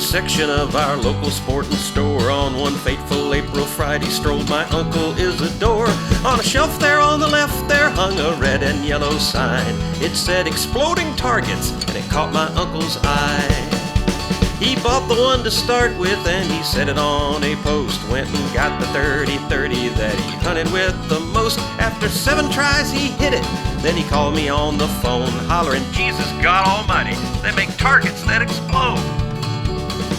section of our local sporting store. On one fateful April Friday strolled my Uncle Isidore. On a shelf there on the left there hung a red and yellow sign. It said exploding targets, and it caught my uncle's eye. He bought the one to start with and he set it on a post. Went and got the 30-30 that he hunted with the most. After 7 tries he hit it. Then he called me on the phone, hollering, "Jesus God Almighty, they make targets that explode."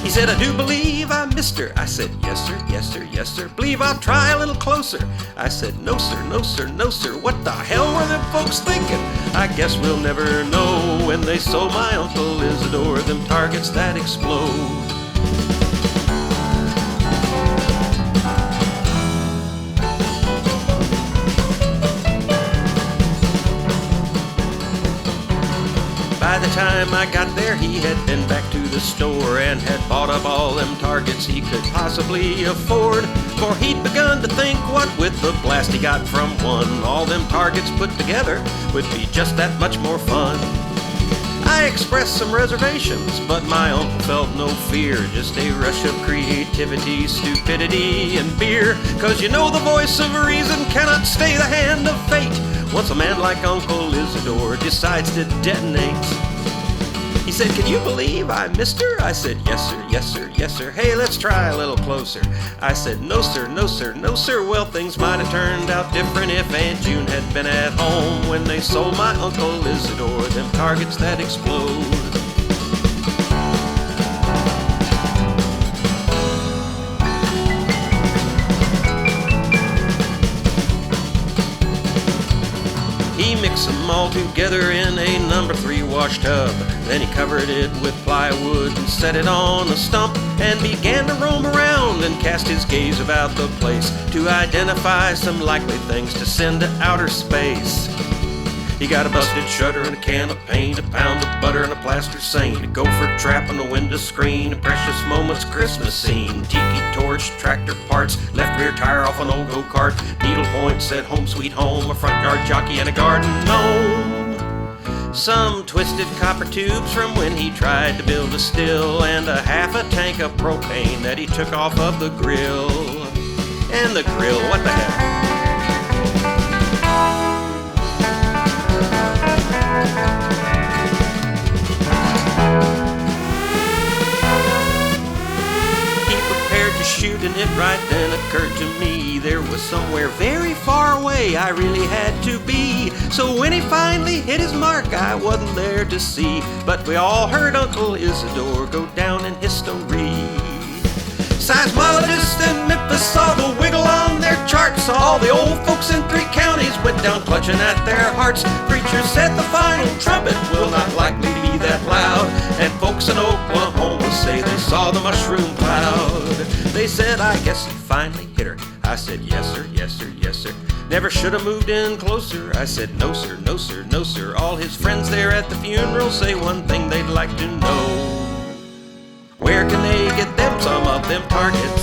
He said, "I do believe I missed her." I said, "Yes sir, yes sir, yes sir. Believe I'll try a little closer." I said, "No sir, no sir, no sir. What the hell were them folks thinking? I guess we'll never know when they sold my Uncle Isidore them targets that explode." By the time I got there, he had been back to the store and had bought up all them targets he could possibly afford. For he'd begun to think what with the blast he got from one, all them targets put together would be just that much more fun. I expressed some reservations, but my uncle felt no fear. Just a rush of creativity, stupidity, and beer. 'Cause you know the voice of reason cannot stay the hand of fate once a man like Uncle Isidore decides to detonate. He said, "Can you believe I missed her?" I said, "Yes sir, yes sir, yes sir. Hey, let's try a little closer." I said, "No sir, no sir, no sir. Well, things might have turned out different if Aunt June had been at home when they sold my Uncle Isidore them targets that explode." He mixed them all together in a number 3 wash tub. Then he covered it with plywood and set it on a stump and began to roam around and cast his gaze about the place to identify some likely things to send to outer space. He got a busted shutter and a can of paint, a pound of butter and a plaster saint, a gopher trap on the window screen, a Precious Moments Christmas scene, tiki torch, tractor parts, left rear tire off an old go-kart, needlepoint said home sweet home, a front yard jockey and a garden gnome. Some twisted copper tubes from when he tried to build a still, and a half a tank of propane that he took off of the grill. And the grill, what the heck? Shoot, and it right then occurred to me there was somewhere very far away I really had to be. So when he finally hit his mark, I wasn't there to see, but we all heard Uncle Isidore go down in history. Seismologists in Memphis saw the wiggle on their charts. All the old folks in 3 counties went down clutching at their hearts. Preachers said the final trumpet will not likely be that loud, and folks in Oklahoma say they saw the mushroom cloud. They said, "I guess he finally hit her." I said, "Yes sir, yes sir, yes sir. Never should have moved in closer." I said, "No sir, no sir, no sir. All his friends there at the funeral say one thing they'd like to know. Where can they get them some of them targets